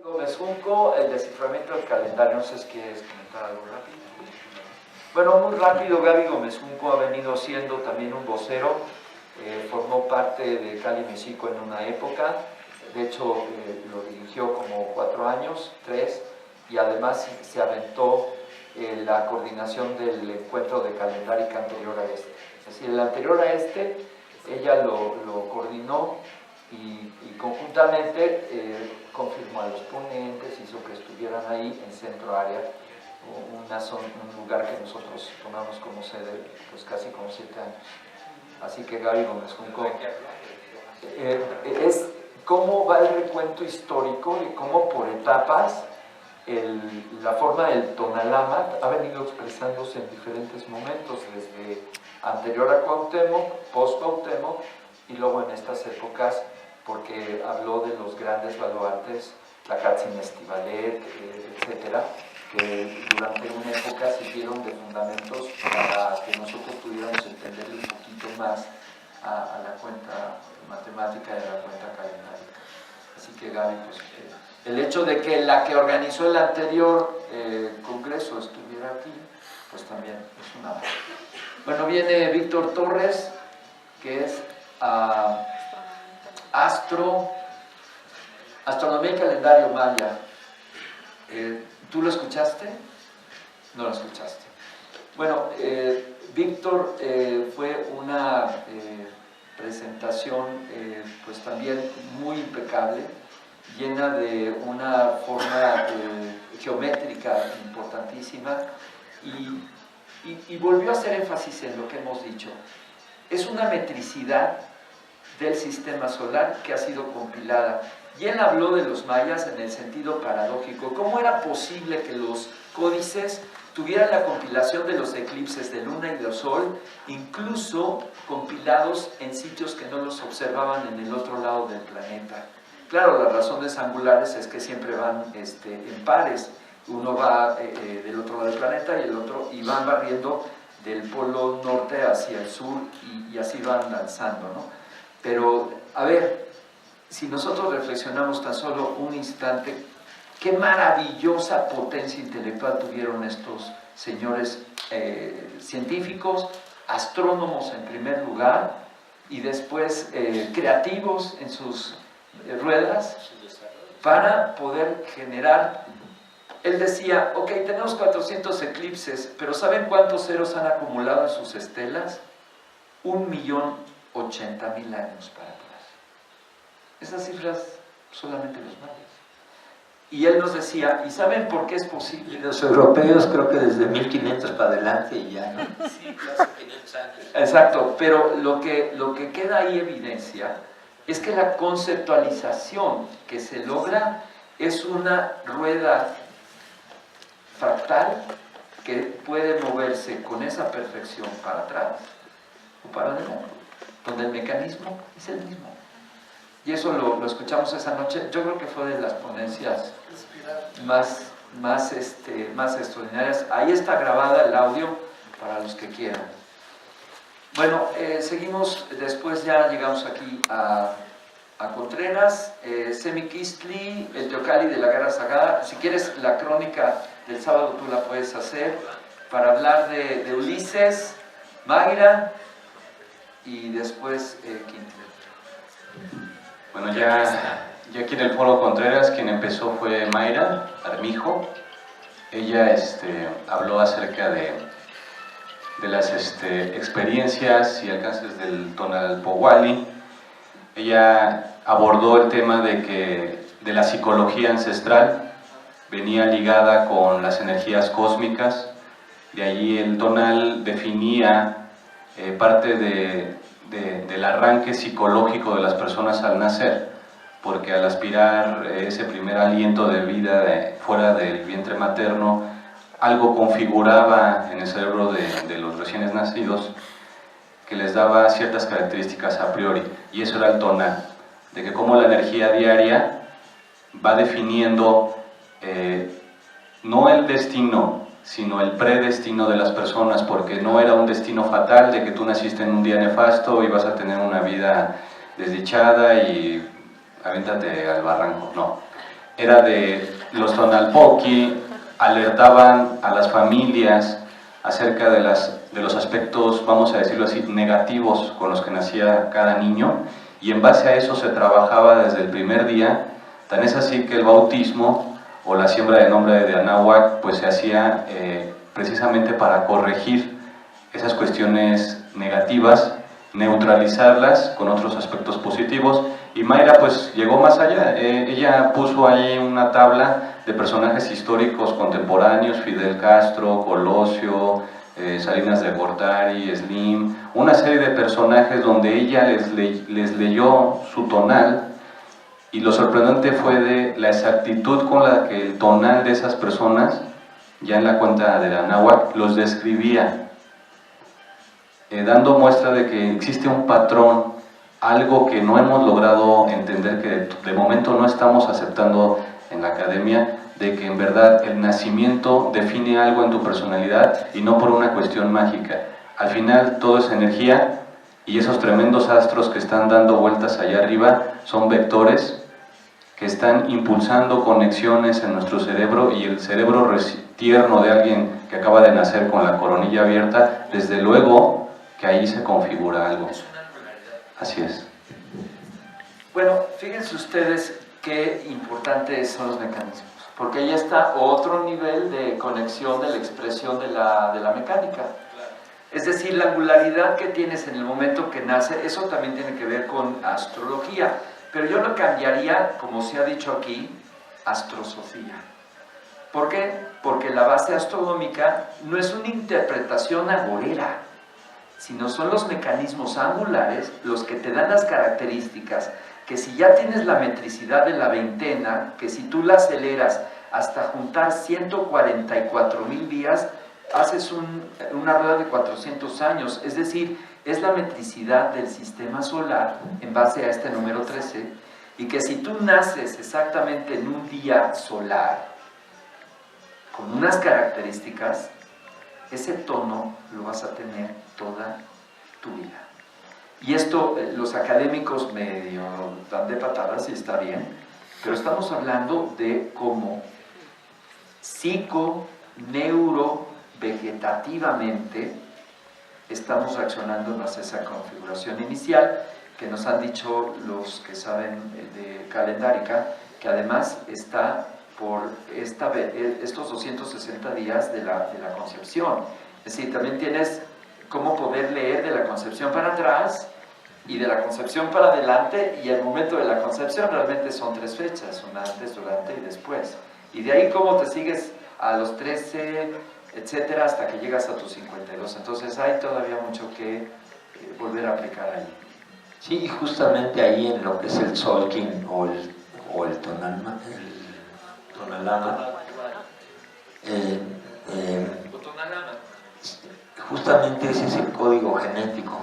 Gómez Junco, el desciframiento del calendario, no sé si quieres comentar algo rápido. Bueno, muy rápido, Gaby Gómez Junco ha venido siendo también un vocero, formó parte de Cali Mexico en una época, de hecho lo dirigió como 4 años, 3, y además se aventó la coordinación del encuentro de calendárica anterior a este. Es decir, el anterior a este, ella lo coordinó y conjuntamente confirmó a los ponentes, hizo que estuvieran ahí en Centro Área, un lugar que nosotros tomamos como sede pues casi como 7 años. Así que Gaby Gómez Junco es cómo va el recuento histórico y cómo por etapas la forma del Tonalámatl ha venido expresándose en diferentes momentos, desde anterior a Cuauhtémoc, post Cuauhtémoc y luego en estas épocas, porque habló de los grandes baluartes, Tlacatzin Estivalet, etcétera, que durante una época sirvieron de fundamentos para que nosotros pudiéramos entenderle un poquito más a la cuenta matemática y a la cuenta calendárica. Así que Gaby, pues, el hecho de que la que organizó el anterior congreso estuviera aquí, pues también es una... Bueno, viene Víctor Torres, que es Astronomía y Calendario Maya. ¿Tú lo escuchaste? No lo escuchaste. Bueno, Víctor fue una presentación pues también muy impecable, llena de una forma geométrica importantísima y volvió a hacer énfasis en lo que hemos dicho. Es una metricidad del sistema solar que ha sido compilada. Y él habló de los mayas en el sentido paradójico. ¿Cómo era posible que los códices tuvieran la compilación de los eclipses de luna y de sol, incluso compilados en sitios que no los observaban en el otro lado del planeta? Claro, las razones angulares es que siempre van en pares. Uno va del otro lado del planeta y el otro, y van barriendo del polo norte hacia el sur y así van danzando, ¿no? Pero, a ver, si nosotros reflexionamos tan solo un instante, qué maravillosa potencia intelectual tuvieron estos señores científicos, astrónomos en primer lugar, y después creativos en sus ruedas, para poder generar. Él decía, ok, tenemos 400 eclipses, pero ¿saben cuántos ceros han acumulado en sus estelas? 1.080.000 años para atrás. Esas cifras solamente los mayas. Y él nos decía, ¿y saben por qué es posible? Los europeos creo que desde 1500 para adelante y ya, ¿no? Sí, hace 500 años. Exacto, pero lo que queda ahí evidencia es que la conceptualización que se logra es una rueda fractal que puede moverse con esa perfección para atrás o para adelante, donde el mecanismo es el mismo. Y eso lo escuchamos esa noche. Yo creo que fue de las ponencias más extraordinarias. Ahí está grabada el audio para los que quieran. Bueno, seguimos, después ya llegamos aquí a Contreras, Semiquistli, el Teocalli de la Guerra Sagrada. Si quieres la crónica del sábado tú la puedes hacer, para hablar de Ulises, Mayra y después Quintler. Bueno, ya aquí en el Foro Contreras quien empezó fue Mayra Armijo. Ella habló acerca de las experiencias y alcances del Tonalpohualli. Ella abordó el tema de la psicología ancestral, venía ligada con las energías cósmicas. De allí el tonal definía parte del arranque psicológico de las personas al nacer, porque al aspirar ese primer aliento de vida fuera del vientre materno, algo configuraba en el cerebro de los recién nacidos que les daba ciertas características a priori, y eso era el tonal, de que como la energía diaria va definiendo no el destino, sino el predestino de las personas, porque no era un destino fatal de que tú naciste en un día nefasto y vas a tener una vida desdichada y avéntate al barranco, no. era de los tonalpoqui, alertaban a las familias acerca de los aspectos, vamos a decirlo así, negativos con los que nacía cada niño, y en base a eso se trabajaba desde el primer día. Tan es así que el bautismo o la siembra de nombre de Anáhuac pues se hacía precisamente para corregir esas cuestiones negativas, neutralizarlas con otros aspectos positivos. Y Mayra pues llegó más allá. Ella puso ahí una tabla de personajes históricos contemporáneos: Fidel Castro, Colosio, Salinas de Gortari, Slim, una serie de personajes donde ella les leyó su tonal, y lo sorprendente fue de la exactitud con la que el tonal de esas personas, ya en la cuenta de la Anáhuac, los describía, dando muestra de que existe un patrón, algo que no hemos logrado entender, que de momento no estamos aceptando en la academia, de que en verdad el nacimiento define algo en tu personalidad y no por una cuestión mágica. Al final todo es energía, y esos tremendos astros que están dando vueltas allá arriba son vectores que están impulsando conexiones en nuestro cerebro, y el cerebro tierno de alguien que acaba de nacer con la coronilla abierta, desde luego que ahí se configura algo. Así es. Bueno, fíjense ustedes qué importantes son los mecanismos, porque ahí está otro nivel de conexión de la expresión de la mecánica. Es decir, la angularidad que tienes en el momento que nace, eso también tiene que ver con astrología, pero yo lo cambiaría, como se ha dicho aquí, astrosofía. ¿Por qué? Porque la base astronómica no es una interpretación agorera, sino son los mecanismos angulares los que te dan las características, que si ya tienes la metricidad de la veintena, que si tú la aceleras hasta juntar 144,000 días, haces una rueda de 400 años, es decir, es la metricidad del sistema solar en base a este número 13, y que si tú naces exactamente en un día solar, con unas características, ese tono lo vas a tener toda tu vida. Y esto los académicos medio dan de patadas y está bien, pero estamos hablando de cómo neurovegetativamente estamos reaccionando en base a esa configuración inicial que nos han dicho los que saben de calendárica, que además está por estos 260 días de la concepción. Es decir, también tienes cómo poder leer de la concepción para atrás y de la concepción para adelante, y el momento de la concepción realmente son 3 fechas, una antes, durante y después. Y de ahí cómo te sigues a los 13, etcétera, hasta que llegas a tus 52. Entonces hay todavía mucho que volver a aplicar ahí. Sí, y justamente ahí en lo que es el Solkin o el tonalama, justamente ese es el código genético,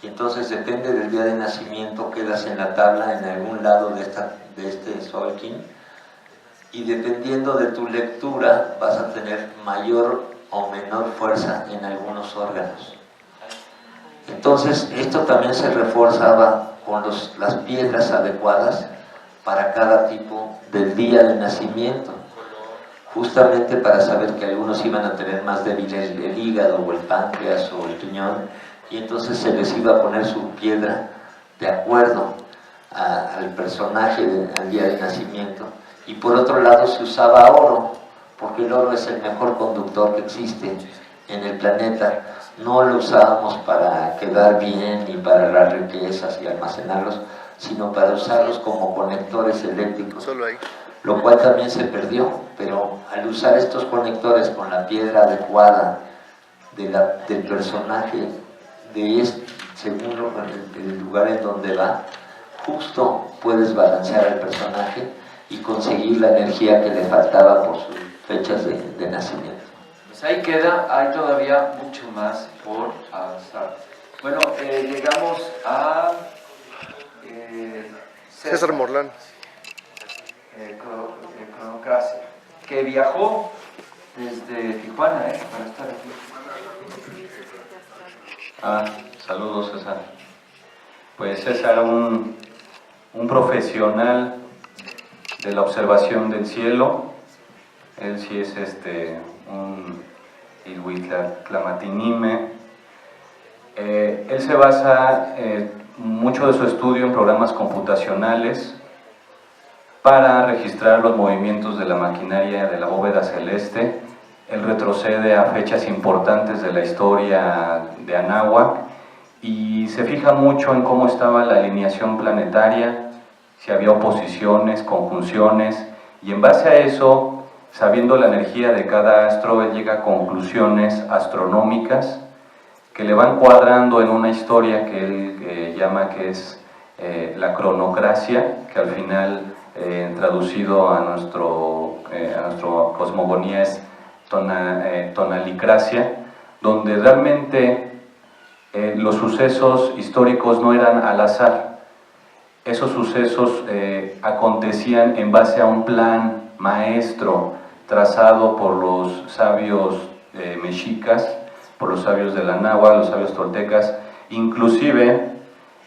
y entonces depende del día de nacimiento, quedas en la tabla en algún lado de este Solkin, y dependiendo de tu lectura vas a tener mayor o menor fuerza en algunos órganos. Entonces esto también se reforzaba con las piedras adecuadas para cada tipo del día de nacimiento, justamente para saber que algunos iban a tener más débil el hígado o el páncreas o el riñón, y entonces se les iba a poner su piedra de acuerdo al personaje al día de nacimiento. Y por otro lado se usaba oro, porque el oro es el mejor conductor que existe en el planeta. No lo usábamos para quedar bien ni para las riquezas y almacenarlos, sino para usarlos como conectores eléctricos, lo cual también se perdió. Pero al usar estos conectores con la piedra adecuada del personaje, según el lugar en donde va, justo puedes balancear al personaje y conseguir la energía que le faltaba por sus fechas de nacimiento. Pues ahí queda, hay todavía mucho más por avanzar. Bueno, llegamos a César Morlán. Cronocracia, que viajó desde Tijuana para estar aquí. Saludos, César. Pues César, un profesional de la observación del cielo. Él sí es un Ilhuitlaclamatinime. Él se basa mucho de su estudio en programas computacionales para registrar los movimientos de la maquinaria de la bóveda celeste. Él retrocede a fechas importantes de la historia de Anáhuac y se fija mucho en cómo estaba la alineación planetaria, si había oposiciones, conjunciones, y en base a eso, sabiendo la energía de cada astro, él llega a conclusiones astronómicas que le van cuadrando en una historia que él llama que es la cronocracia, que al final, traducido a nuestro cosmogonía, es tonalicracia, donde realmente los sucesos históricos no eran al azar. Esos sucesos acontecían en base a un plan maestro trazado por los sabios mexicas, por los sabios de la Náhuatl, los sabios toltecas. Inclusive,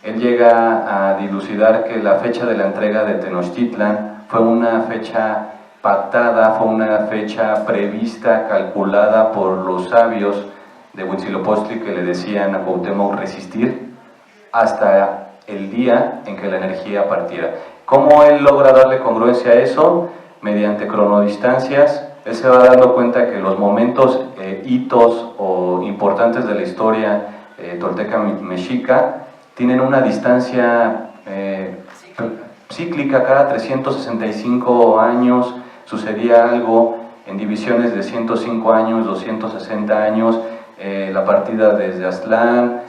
él llega a dilucidar que la fecha de la entrega de Tenochtitlan fue una fecha pactada, fue una fecha prevista, calculada por los sabios de Huitzilopochtli, que le decían a Cuauhtémoc resistir hasta el día en que la energía partiera. ¿Cómo él logra darle congruencia a eso? Mediante cronodistancias. Él se va dando cuenta que los momentos, hitos o importantes de la historia tolteca mexica tienen una distancia cíclica. Cada 365 años sucedía algo, en divisiones de 105 años, 260 años, la partida desde Aztlán,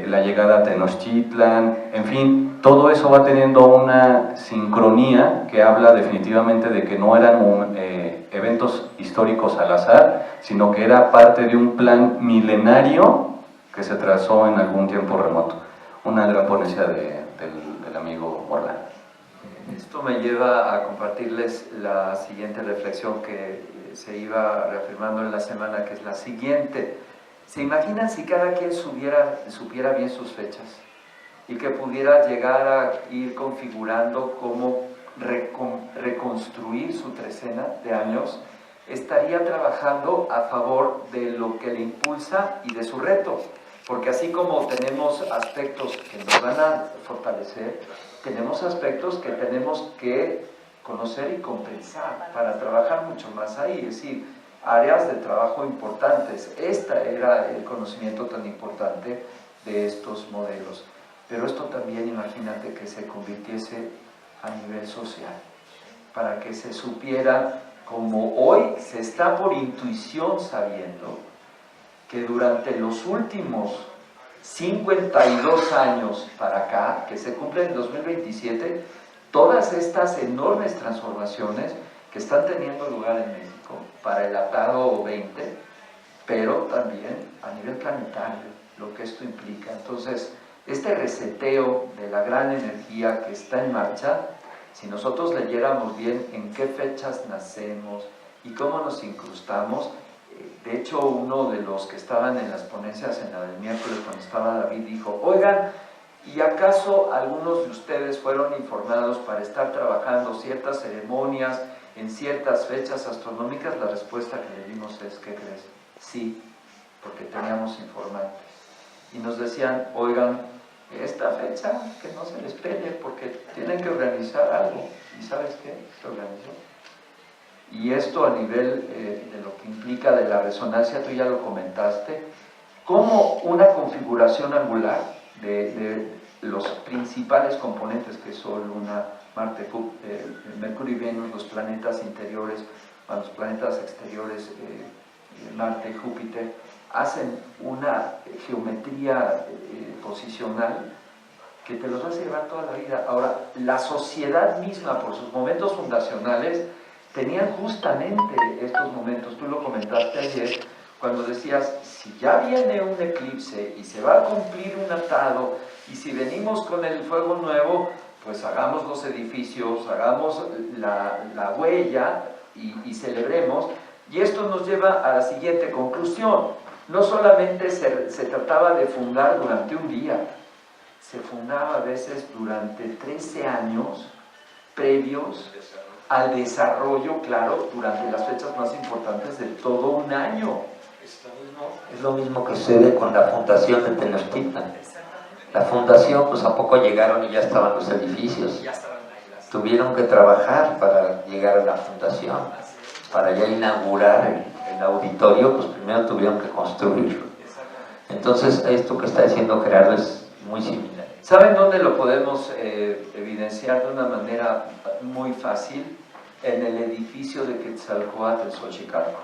la llegada a Tenochtitlan, en fin, todo eso va teniendo una sincronía que habla definitivamente de que no eran eventos históricos al azar, sino que era parte de un plan milenario que se trazó en algún tiempo remoto. Una gran ponencia del amigo Morlán. Esto me lleva a compartirles la siguiente reflexión que se iba reafirmando en la semana, que es la siguiente. ¿Se imaginan si cada quien supiera bien sus fechas y que pudiera llegar a ir configurando cómo reconstruir su trecena de años? Estaría trabajando a favor de lo que le impulsa y de su reto, porque así como tenemos aspectos que nos van a fortalecer, tenemos aspectos que tenemos que conocer y compensar para trabajar mucho más ahí, es decir, áreas de trabajo importantes. Este era el conocimiento tan importante de estos modelos. Pero esto también, imagínate que se convirtiese a nivel social, para que se supiera, como hoy se está por intuición sabiendo, que durante los últimos 52 años para acá, que se cumplen en 2027, todas estas enormes transformaciones que están teniendo lugar en México para el atado 20, pero también a nivel planetario, lo que esto implica. Entonces, este reseteo de la gran energía que está en marcha, si nosotros leyéramos bien en qué fechas nacemos y cómo nos incrustamos. De hecho, uno de los que estaban en las ponencias en la del miércoles, cuando estaba David, dijo: oigan, ¿y acaso algunos de ustedes fueron informados para estar trabajando ciertas ceremonias en ciertas fechas astronómicas? La respuesta que le dimos es: ¿qué crees? Sí, porque teníamos informantes. Y nos decían: oigan, esta fecha que no se les pele porque tienen que organizar algo. ¿Y sabes qué? Se organizó. Y esto a nivel de lo que implica de la resonancia, tú ya lo comentaste, como una configuración angular de los principales componentes que son Luna, Marte, Mercurio y Venus, los planetas interiores, los planetas exteriores, Marte y Júpiter, hacen una geometría posicional que te los vas a llevar toda la vida. Ahora, la sociedad misma, por sus momentos fundacionales, tenían justamente estos momentos. Tú lo comentaste ayer, cuando decías: si ya viene un eclipse y se va a cumplir un atado, y si venimos con el fuego nuevo, pues hagamos los edificios, hagamos la huella y celebremos. Y esto nos lleva a la siguiente conclusión: no solamente se trataba de fundar durante un día, se fundaba a veces durante 13 años previos al desarrollo, claro, durante las fechas más importantes de todo un año. Es lo mismo que sucede con la fundación de Tenochtitlan. La fundación, pues a poco llegaron y ya estaban los edificios. Tuvieron que trabajar para llegar a la fundación. Para ya inaugurar el auditorio, pues primero tuvieron que construirlo. Entonces, esto que está diciendo Gerardo es muy similar. ¿Saben dónde lo podemos evidenciar de una manera muy fácil? En el edificio de Quetzalcóatl en Xochicalco.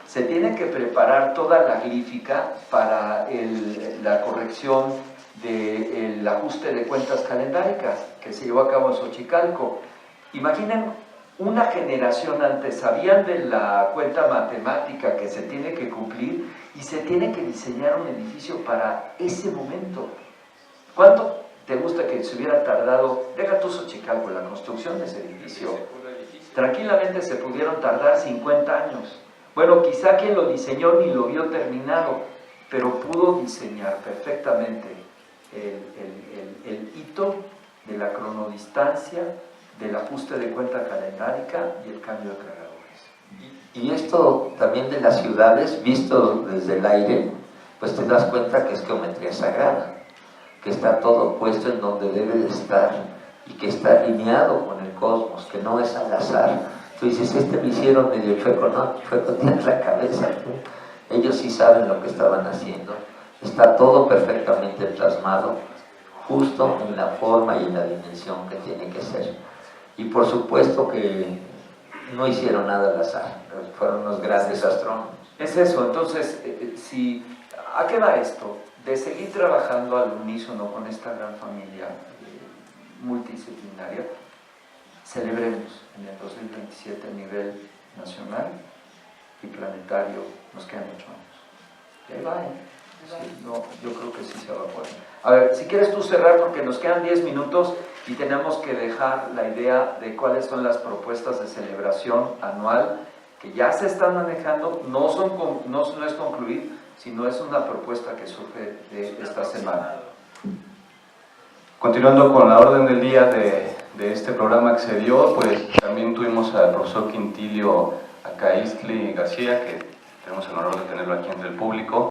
Se tiene que preparar toda la glífica para la corrección del ajuste de cuentas calendáricas que se llevó a cabo en Xochicalco. Imaginen, una generación antes sabían de la cuenta matemática que se tiene que cumplir y se tiene que diseñar un edificio para ese momento. ¿Cuánto te gusta que se hubiera tardado, deja tú Xochicalco, la construcción de ese edificio? Tranquilamente se pudieron tardar 50 años. Bueno, quizá quien lo diseñó ni lo vio terminado, pero pudo diseñar perfectamente el hito de la cronodistancia, del ajuste de cuenta calendárica y el cambio de cargadores. Y esto también de las ciudades, visto desde el aire, pues te das cuenta que es geometría sagrada, que está todo puesto en donde debe de estar y que está alineado con el cosmos, que no es al azar. Tú dices, me hicieron medio chueco, no, chueco tienes la cabeza, ¿no? Ellos sí saben lo que estaban haciendo, está todo perfectamente plasmado, justo en la forma y en la dimensión que tiene que ser. Y por supuesto que no hicieron nada al azar, fueron unos grandes astrónomos. Es eso, entonces, ¿a qué va esto? De seguir trabajando al unísono con esta gran familia multidisciplinaria. Celebremos en el 2027 a nivel nacional y planetario, nos quedan 8 años. Y ahí va, ¿eh? Sí, no, yo creo que sí se va a poder. A ver, si quieres tú cerrar, porque nos quedan 10 minutos y tenemos que dejar la idea de cuáles son las propuestas de celebración anual que ya se están manejando, no es concluir, sino es una propuesta que surge de esta semana. Continuando con la orden del día de este programa que se dio, pues también tuvimos al profesor Quintilio Acaístli García, que tenemos el honor de tenerlo aquí entre el público.